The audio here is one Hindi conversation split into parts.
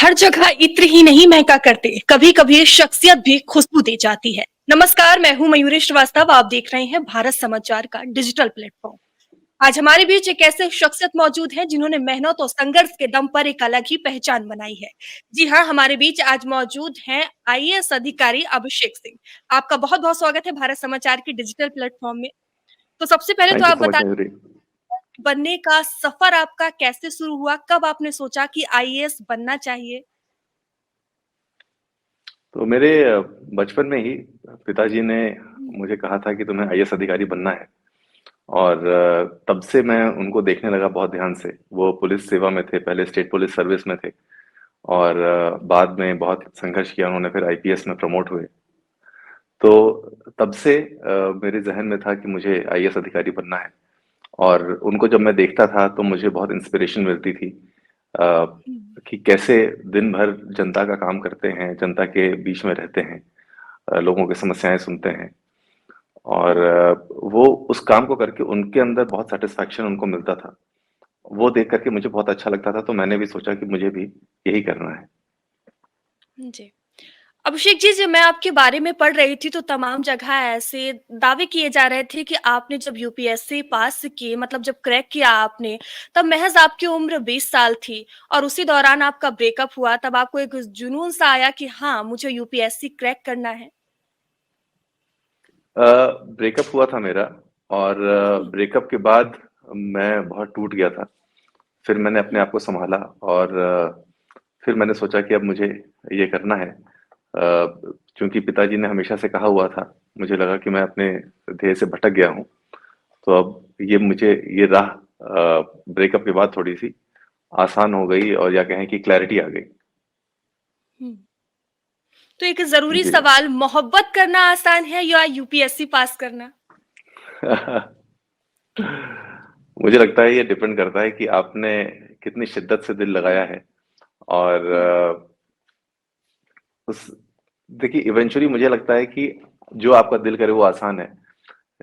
हर जगह इत्र ही नहीं महका करते, कभी-कभी शख्सियत भी खुशबू दे जाती है। नमस्कार, मैं हूँ मयूरी श्रीवास्तव, आप देख रहे हैं भारत समाचार का डिजिटल प्लेटफ़ॉर्म। आज हमारे बीच एक ऐसे शख्सियत मौजूद हैं जिन्होंने मेहनत और संघर्ष के दम पर एक अलग ही पहचान बनाई है। जी हाँ, हमारे बीच आज मौजूद हैं आईएएस अधिकारी अभिषेक सिंह। आपका बहुत-बहुत स्वागत है भारत समाचार के डिजिटल प्लेटफ़ॉर्म में। तो सबसे पहले तो थैंक यू आप सो मच बता मयूरी। बनने का सफ़र आपका कैसे शुरू हुआ? कब आपने सोचा कि आईएएस बनना चाहिए? तो मेरे बचपन में ही पिताजी ने हुँ, मुझे कहा था कि तुम्हें आईएएस अधिकारी बनना है और तब से मैं उनको देखने लगा बहुत ध्यान से। वो पुलिस सेवा में थे, पहले स्टेट पुलिस सर्विस में थे और बाद में बहुत संघर्ष किया उन्होंने, फिर आईपीएस में प्रमोट हुए। तो तब से मेरे ज़हन में था कि मुझे आईएएस अधिकारी बनना है और उनको जब मैं देखता था तो मुझे बहुत इंस्पिरेशन मिलती थी अ, हुँ। कि कैसे दिन भर जनता का काम करते हैं, जनता के बीच में रहते हैं, लोगों की समस्याएं सुनते हैं और हुँ, वो उस काम को करके उनके अंदर बहुत सेटिस्फैक्शन उनको मिलता था। वो देख करके मुझे बहुत अच्छा लगता था, तो मैंने भी सोचा कि मुझे भी यही करना है। जी। अभिषेक जी, जब मैं आपके बारे में पढ़ रही थी तो तमाम जगह ऐसे दावे किए जा रहे थे कि आपने जब यूपीएससी पास की मतलब जब क्रैक किया आपने, तब महज़ आपकी उम्र 20 साल थी और उसी दौरान आपका ब्रेकअप हुआ, तब आपको एक जुनून सा आया कि हाँ, मुझे यूपीएससी क्रैक करना है। ब्रेकअप हुआ था मेरा और हुँ, ब्रेकअप के बाद मैं बहुत टूट गया था। फिर मैंने अपने हुँ, आप को सँभाला और फिर मैंने सोचा कि अब मुझे ये करना है। चूँकि पिताजी ने हमेशा से कहा हुआ था, मुझे लगा कि मैं अपने ध्येय से भटक गया हूँ। तो अब ये राह ब्रेकअप के बाद थोड़ी-सी आसान हो गई और या कहें कि क्लैरिटी आ गई। हुँ। तो एक ज़रूरी जी। सवाल, मोहब्बत करना आसान है या यूपीएससी पास करना? मुझे लगता है ये डिपेंड करता है कि आपने कितनी शिद्दत से दिल लगाया है और हुँ, उस देखिए इवेंचुअली मुझे लगता है कि जो आपका दिल करे वो आसान है।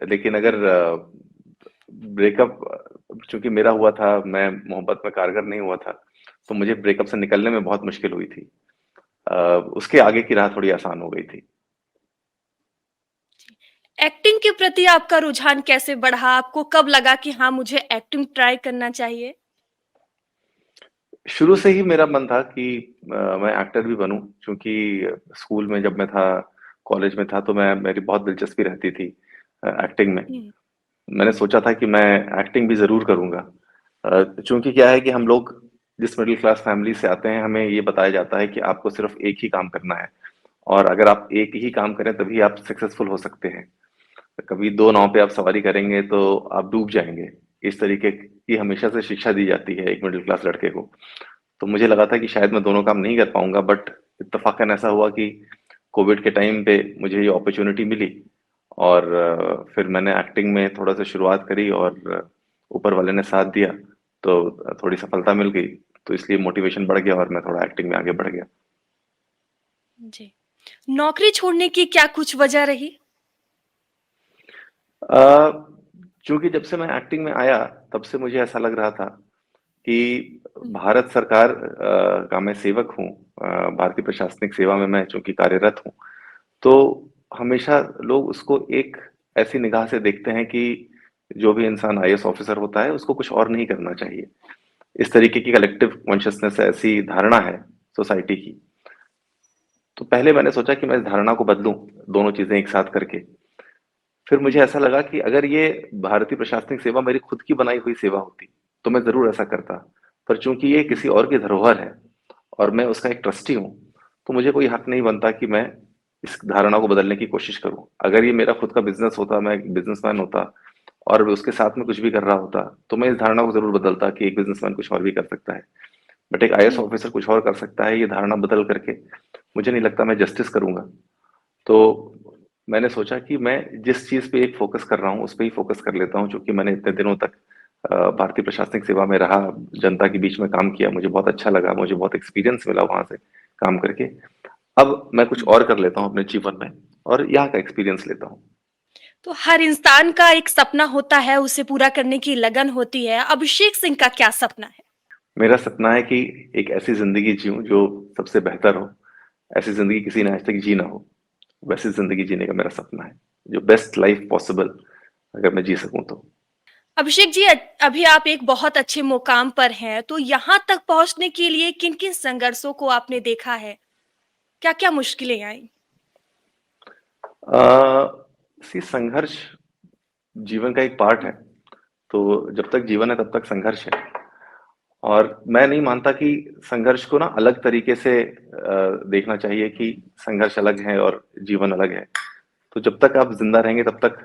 लेकिन अगर हुँ, ब्रेकअप चूंकि मेरा हुआ था, मैं मोहब्बत में कारगर नहीं हुआ था, तो मुझे ब्रेकअप से निकलने में बहुत मुश्किल हुई थी। अ, उसके आगे की राह थोड़ी आसान हो गई थी। जी। एक्टिंग के प्रति आपका रुझान कैसे बढ़ा? आपको कब लगा कि हाँ, मुझे एक्टिंग ट्राई करना चाहिए? शुरू से ही मेरा मन था कि मैं एक्टर भी बनूं, क्योंकि स्कूल में जब मैं था, कॉलेज में था, तो मैं मेरी बहुत दिलचस्पी रहती थी एक्टिंग में। हुँ, मैंने सोचा था कि मैं एक्टिंग भी ज़रूर करूँगा। चूँकि क्या है कि हम लोग जिस मिडिल क्लास फैमिली से आते हैं, हमें ये बताया जाता है कि आपको सिर्फ़ एक ही काम करना है और अगर आप एक ही काम करें तभी आप सक्सेसफुल हो सकते हैं। कभी 2 नाव पे आप सवारी करेंगे तो आप डूब जाएँगे। इस तरीके की हमेशा से शिक्षा दी जाती है एक मिडिल क्लास लड़के को। तो मुझे लगा था कि शायद मैं दोनों काम नहीं कर पाऊँगा, बट इत्तेफ़ाक़न ऐसा हुआ कि कोविड के टाइम पे मुझे ये अपॉर्च्युनिटी मिली और फिर मैंने एक्टिंग में थोड़ा-सा शुरुआत करी और ऊपर वाले ने साथ दिया, तो थोड़ी सफलता मिल गई, तो इसलिए मोटिवेशन बढ़ गया और मैं थोड़ा एक्टिंग में आगे बढ़ गया। जी। नौकरी छोड़ने की क्या कुछ वजह रही? अ, चूँकि जब से मैं एक्टिंग में आया, तब से मुझे ऐसा लग रहा था कि हुँ, भारत सरकार का मैं सेवक हूँ। भारतीय प्रशासनिक सेवा में मैं चूँकि कार्यरत हूँ, तो हमेशा लोग उसको एक ऐसी निगाह से देखते हैं कि जो भी इंसान आईएएस ऑफिसर होता है, उसको कुछ और नहीं करना चाहिए। इस तरीके की कलेक्टिव कॉन्शसनेस ऐसी धारणा है सोसाइटी की। तो पहले मैंने सोचा कि मैं इस धारणा को बदलूँ, दोनों चीज़ें एक साथ करके। फिर मुझे हुँ, ऐसा लगा कि अगर ये भारतीय प्रशासनिक सेवा मेरी खुद की बनाई हुई सेवा होती, तो मैं ज़रूर ऐसा करता। पर चूँकि ये हुँ, किसी और की धरोहर है और मैं उसका एक ट्रस्टी हूँ, तो मुझे कोई हक नहीं बनता कि मैं इस धारणा को बदलने की कोशिश करूँ। अगर ये मेरा खुद का बिज़नेस होता, मैं एक बिज़नेसमैन होता और उसके साथ में कुछ भी कर रहा होता, तो मैं इस धारणा को ज़रूर बदलता कि एक बिज़नेसमैन कुछ और भी कर सकता है। बट एक आईएएस हुँ, ऑफिसर कुछ और कर सकता है, ये धारणा बदल करके मुझे नहीं लगता मैं जस्टिस करूँगा। तो मैंने सोचा कि मैं जिस चीज़ पे एक फ़ोकस कर रहा हूँ, उस पे ही फ़ोकस कर लेता हूँ, चूँकि मैंने इतने दिनों तक भारतीय प्रशासनिक सेवा में रहा, जनता के बीच में काम किया, मुझे बहुत अच्छा लगा, मुझे बहुत एक्सपीरियंस मिला वहाँ से काम करके। अब मैं कुछ हुँ। और कर लेता हूँ अपने जीवन में और यहाँ का एक्सपीरियंस लेता हूँ। तो हर इंसान का एक सपना होता है, उसे पूरा करने की लगन होती है। अभिषेक सिंह का क्या सपना है? मेरा सपना है कि एक ऐसी ज़िंदगी जिऊँ जो सबसे बेहतर हो। ऐसी ज़िंदगी किसी ने आज तक जी ना हो। वैसी ज़िंदगी जीने का मेरा सपना है। जो बेस्ट लाइफ़ पॉसिबल अगर मैं जी सकूँ तो। अभिषेक जी, अभी आप एक बहुत अच्छे मुकाम पर हैं, तो यहाँ तक पहुँचने के लिए किन-किन संघर्षों को आपने देखा है? क्या-क्या मुश्किलें आई? संघर्ष जीवन का एक पार्ट है। तो जब तक जीवन है तब तक संघर्ष है। और मैं नहीं मानता कि संघर्ष को ना अलग तरीके से देखना चाहिए कि संघर्ष अलग है और जीवन अलग है। तो जब तक आप ज़िंदा रहेंगे तब तक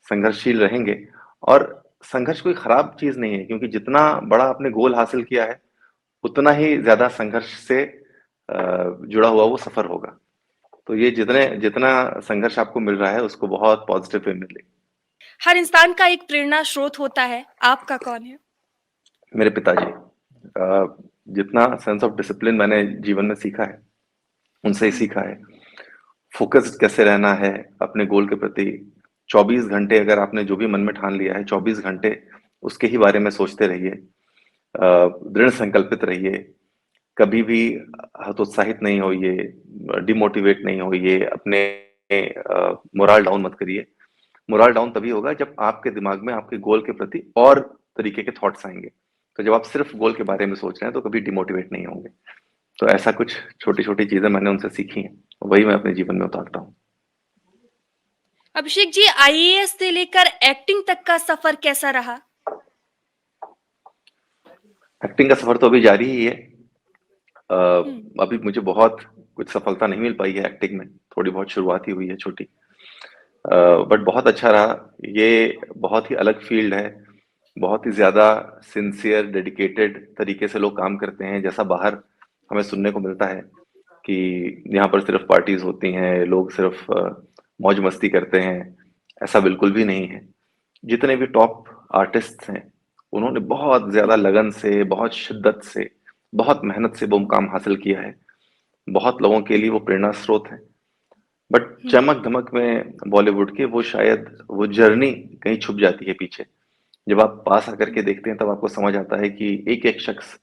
संघर्षशील रहेंगे। और संघर्ष कोई खराब चीज़ नहीं है, क्योंकि जितना बड़ा आपने गोल हासिल किया है, उतना ही ज़्यादा संघर्ष से जुड़ा हुआ वो सफ़र होगा। तो ये जितने जितना संघर्ष आपको मिल रहा है उसको बहुत पॉजिटिव वे में लें। हर इंसान का एक प्रेरणा स्रोत होता है, आपका कौन है? मेरे पिताजी, जितना सेंस ऑफ डिसिप्लिन मैंने जीवन में सीखा है, उनसे ही हुँ, सीखा है। फ़ोकस्ड कैसे रहना है अपने गोल के प्रति। 24 घंटे अगर आपने जो भी मन में ठान लिया है, 24 घंटे उसके ही बारे में सोचते रहिए। दृढ़ संकल्पित रहिए। कभी भी हतोत्साहित नहीं होइए, डिमोटिवेट नहीं होइए, अपने मोरल डाउन मत करिए। मोरल डाउन तभी होगा जब आपके दिमाग में आपके गोल के प्रति और तरीके के थॉट्स आएँगे। तो जब आप सिर्फ़ गोल के बारे में सोच रहे हैं तो कभी डिमोटिवेट नहीं होंगे। तो ऐसा कुछ छोटी-छोटी चीज़ें मैंने उनसे सीखी हैं, वही मैं अपने जीवन में उतारता हूँ। अभिषेक जी, आईएएस से लेकर एक्टिंग तक का सफ़र कैसा रहा? एक्टिंग का सफ़र तो अभी जारी ही है। अ, हुँ, अभी मुझे बहुत कुछ सफलता नहीं मिल पाई है एक्टिंग में, थोड़ी बहुत शुरुआत ही हुई है छोटी। बट बहुत अच्छा रहा। ये बहुत ही अलग फ़ील्ड है, बहुत ही ज़्यादा सिंसियर, डेडिकेटेड तरीके से लोग काम करते हैं, जैसा बाहर हमें सुनने को मिलता है कि यहाँ पर सिर्फ़ पार्टीज़ होती हैं, लोग सिर्फ़ मौज-मस्ती करते हैं, ऐसा बिल्कुल भी नहीं है। जितने भी टॉप आर्टिस्ट्स हैं, उन्होंने बहुत ज़्यादा हुँ, लगन से, बहुत शिद्दत से, बहुत मेहनत से वो मुकाम हासिल किया है। बहुत लोगों के लिए वो प्रेरणा स्रोत हैं। बट हुँ। चमक-धमक में बॉलीवुड के वो शायद वो जर्नी कहीं छुप जाती है पीछे। जब आप पास आकर के देखते हैं तब आपको समझ आता है कि एक-एक शख्स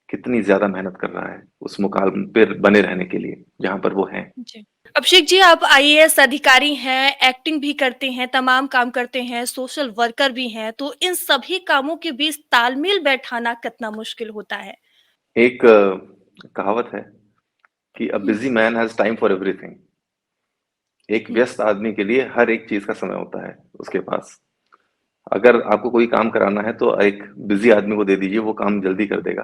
कितनी ज़्यादा मेहनत कर रहा है, उस मुकाम पर बने रहने के लिए, जहाँ पर वो हैं। जी। अभिषेक जी, आप आईएएस अधिकारी हैं, एक्टिंग भी करते हैं, तमाम काम करते हैं, सोशल वर्कर भी हैं, तो इन सभी कामों के बीच तालमेल बैठाना कितना मुश्किल होता है? एक कहावत है कि अ हुँ, busy man has time for everything. एक हुँ, व्यस्त आदमी के लिए हर एक चीज़ का समय होता है उसके पास। अगर आपको कोई काम कराना है तो एक बिज़ी आदमी को दे दीजिए, वो काम जल्दी कर देगा।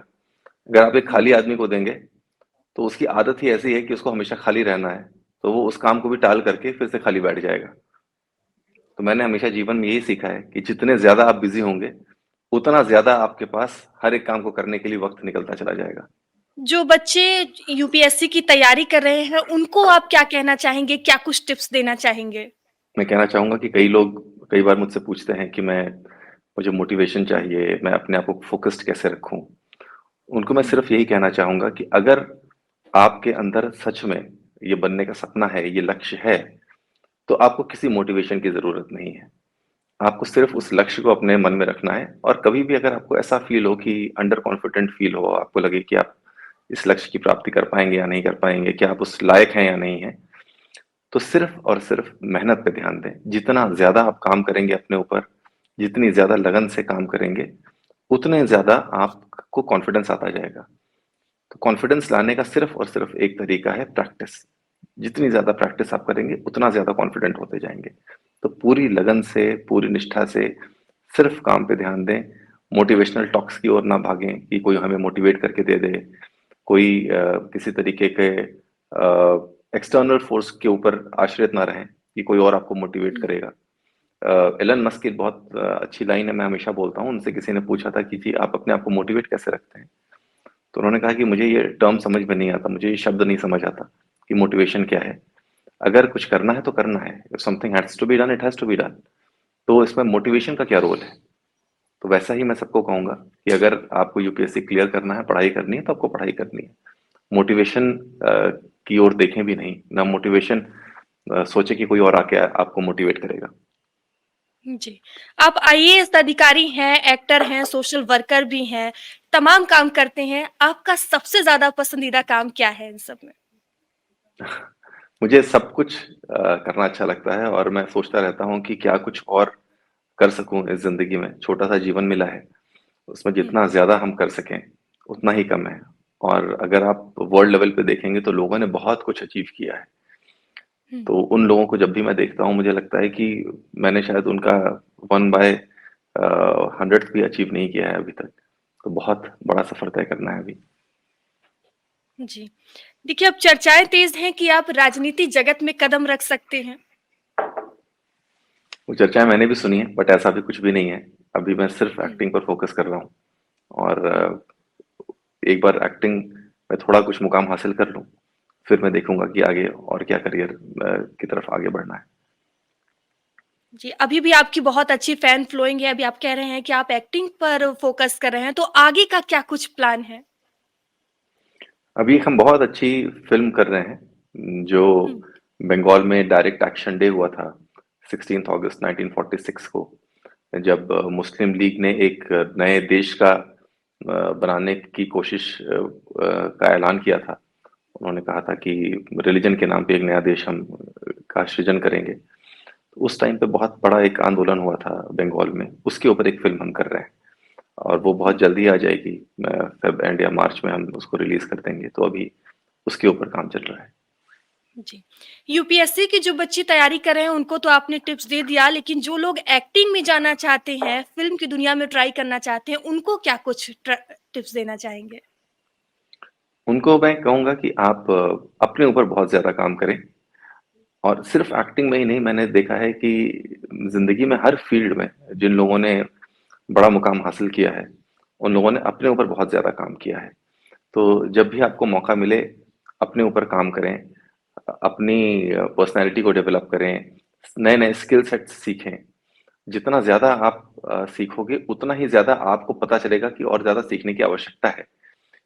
अगर आप एक हुँ। खाली आदमी को देंगे, तो उसकी आदत ही ऐसी है कि उसको हमेशा खाली रहना है, तो वो उस काम को भी टाल करके फिर से खाली बैठ जाएगा। तो मैंने हमेशा जीवन में यही सीखा है कि जितने ज़्यादा आप बिज़ी होंगे, उतना ज़्यादा आपके पास हर एक काम को करने के लिए वक़्त निकलता चला जाएगा। जो बच्चे यूपीएससी की तैयारी कर रहे हैं, उनको आप क्या कहना चाहेंगे? क्या कुछ टिप्स देना चाहेंगे? मैं कहना चाहूँगा कि कई लोग कई बार मुझसे पूछते हैं कि मुझे मोटिवेशन चाहिए, मैं अपने आप को फ़ोकस्ड कैसे रखूँ? उनको मैं हुँ, सिर्फ़ यही कहना चाहूँगा कि अगर आपके अंदर सच में ये बनने का सपना है, ये लक्ष्य है, तो आपको किसी मोटिवेशन की ज़रूरत नहीं है। आपको सिर्फ़ हुँ, उस लक्ष्य को अपने मन में रखना है। और कभी भी अगर आपको ऐसा फ़ील हो कि अंडर कॉन्फिडेंट फ़ील हो, आपको लगे कि आप इस लक्ष्य की प्राप्ति कर पाएँगे या नहीं कर पाएँगे, क्या आप उस लायक हैं या नहीं हैं, तो सिर्फ़ और सिर्फ़ मेहनत पे ध्यान दें। जितना ज़्यादा आप काम करेंगे अपने ऊपर, जितनी ज़्यादा लगन से काम करेंगे, उतने ज़्यादा आपको कॉन्फिडेंस आता जाएगा। तो कॉन्फिडेंस लाने का सिर्फ़ और सिर्फ़ एक तरीका है प्रैक्टिस। जितनी ज़्यादा प्रैक्टिस आप करेंगे, उतना ज़्यादा कॉन्फिडेंट होते जाएँगे। तो पूरी लगन से, पूरी निष्ठा से सिर्फ़ काम पे ध्यान दें। मोटिवेशनल टॉक्स की ओर ना भागें कि कोई हमें मोटिवेट करके दे दे। कोई किसी तरीके के एक्सटर्नल फ़ोर्स के ऊपर आश्रित ना रहें कि कोई और आपको मोटिवेट हुँ, करेगा। एलन मस्क की एक बहुत अच्छी लाइन है, मैं हमेशा बोलता हूँ। उनसे किसी ने पूछा था कि जी, आप अपने आप को मोटिवेट कैसे रखते हैं? तो उन्होंने कहा कि मुझे ये टर्म समझ में नहीं आता, मुझे ये शब्द नहीं समझ आता कि मोटिवेशन क्या है। अगर कुछ करना है तो करना है। If something has to be done, it has to be done. तो इसमें मोटिवेशन का क्या रोल है? तो वैसा ही मैं सबको कहूँगा कि अगर आपको यूपीएससी क्लियर करना है, पढ़ाई करनी है, तो आपको पढ़ाई करनी है। मोटिवेशन की ओर देखें भी नहीं, ना मोटिवेशन सोचे कि कोई और आके आपको मोटिवेट करेगा। जी। आप आईएएस अधिकारी हैं, एक्टर हैं, सोशल वर्कर भी हैं, तमाम काम करते हैं। आपका सबसे ज़्यादा पसंदीदा काम क्या है इन सब में? मुझे सब कुछ करना अच्छा लगता है और मैं सोचता रहता हूँ कि क्या कुछ और कर सकूँ इस ज़िंदगी में। छोटा-सा जीवन मिला है, उसमें हुँ, जितना ज़्यादा हम कर सकें, उतना ही कम है। और अगर आप वर्ल्ड लेवल पे देखेंगे तो लोगों ने बहुत कुछ अचीव किया है। हुँ। तो उन लोगों को जब भी मैं देखता हूँ, मुझे लगता है कि मैंने शायद उनका 1 बाय 100th भी अचीव नहीं किया है अभी तक। तो बहुत बड़ा सफ़र तय करना है अभी। जी। देखिए, अब चर्चाएँ तेज़ हैं कि आप राजनीति जगत में कदम रख सकते हैं। वो चर्चाएँ मैंने भी सुनी हैं, बट ऐसा भी कुछ भी नहीं है। अभी मैं सिर्फ़ हुँ, एक्टिंग पर फ़ोकस कर रहा हूँ और हुँ। एक बार एक्टिंग में थोड़ा कुछ मुकाम हासिल कर लूँ, फिर मैं देखूँगा कि आगे और क्या करियर की तरफ आगे बढ़ना है। जी, अभी भी आपकी बहुत अच्छी फैन फ़ॉलोइंग है। अभी आप कह रहे हैं कि आप एक्टिंग पर फ़ोकस कर रहे हैं, तो आगे का क्या कुछ प्लान है? अभी एक हम बहुत अच्छी फ़िल्म कर रहे हैं, जो हुँ, बंगाल में डायरेक्ट एक्शन डे हुआ था, 16th अगस्त 1946 को, जब मुस्लिम लीग ने एक नए देश का बनाने की कोशिश का ऐलान किया था। उन्होंने कहा था कि रिलिजन के नाम पे एक नया देश हम का सृजन करेंगे। तो उस टाइम पे बहुत बड़ा एक आंदोलन हुआ था बंगाल में, उसके ऊपर एक फ़िल्म हम कर रहे हैं और वो हुँ। बहुत जल्दी आ जाएगी। फ़ेब एंड या मार्च में हम उसको रिलीज़ कर देंगे, तो अभी उसके ऊपर काम चल रहा है। जी। यूपीएससी की जो बच्चे तैयारी कर रहे हैं उनको तो आपने टिप्स दे दिया, लेकिन जो लोग एक्टिंग में जाना चाहते हैं, फ़िल्म की दुनिया में ट्राई करना चाहते हैं, उनको क्या कुछ टिप्स देना चाहेंगे? उनको मैं कहूँगा कि आप अपने ऊपर बहुत ज़्यादा काम करें और सिर्फ़ एक्टिंग में ही नहीं, मैंने देखा है कि ज़िंदगी में हर फ़ील्ड में जिन लोगों ने बड़ा मुकाम हासिल किया है, उन लोगों ने अपने ऊपर बहुत ज़्यादा काम किया है। तो जब भी आपको मौका मिले, अपने ऊपर काम करें, अपनी पर्सनैलिटी को डेवलप करें, नए-नए स्किल सेट्स सीखें। जितना ज़्यादा आप सीखोगे, उतना ही ज़्यादा आपको पता चलेगा कि और ज़्यादा सीखने की आवश्यकता है।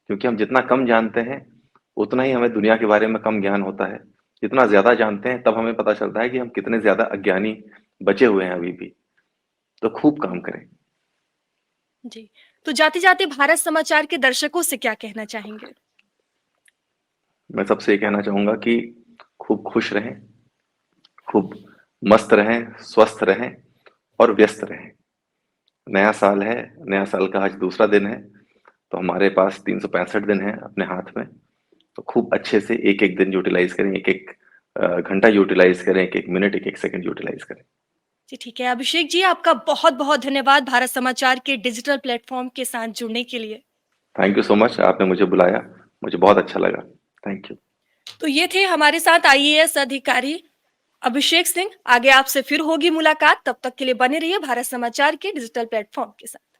क्योंकि हम जितना कम जानते हैं, उतना ही हमें दुनिया के बारे में कम ज्ञान होता है। जितना ज़्यादा जानते हैं, तब हमें पता चलता है कि हम कितने ज़्यादा अज्ञानी बचे हुए हैं अभी भी। तो खूब काम हुँ, करें। जी। तो जाते-जाते भारत समाचार के दर्शकों से क्या कहना चाहेंगे? मैं सबसे ये कहना चाहूँगा कि खूब खुश रहें, खूब मस्त रहें, स्वस्थ रहें और व्यस्त रहें। नया साल है, नया साल का आज दूसरा दिन है, तो हमारे पास 365 दिन हैं अपने हाथ में। तो खूब अच्छे से एक-एक दिन यूटिलाइज़ करें, एक-एक घंटा यूटिलाइज़ करें, एक-एक मिनट, एक-एक सेकंड यूटिलाइज़ करें। जी, ठीक है। अभिषेक जी, आपका बहुत-बहुत धन्यवाद भारत समाचार के डिजिटल प्लेटफ़ॉर्म के साथ जुड़ने के लिए। थैंक यू सो मच, आपने मुझे बुलाया, मुझे बहुत अच्छा लगा। Thank you. तो ये थे हमारे साथ आईएएस अधिकारी अभिषेक सिंह। आगे आपसे फिर होगी मुलाकात, तब तक के लिए बने रहिए भारत समाचार के डिजिटल प्लेटफ़ॉर्म के साथ।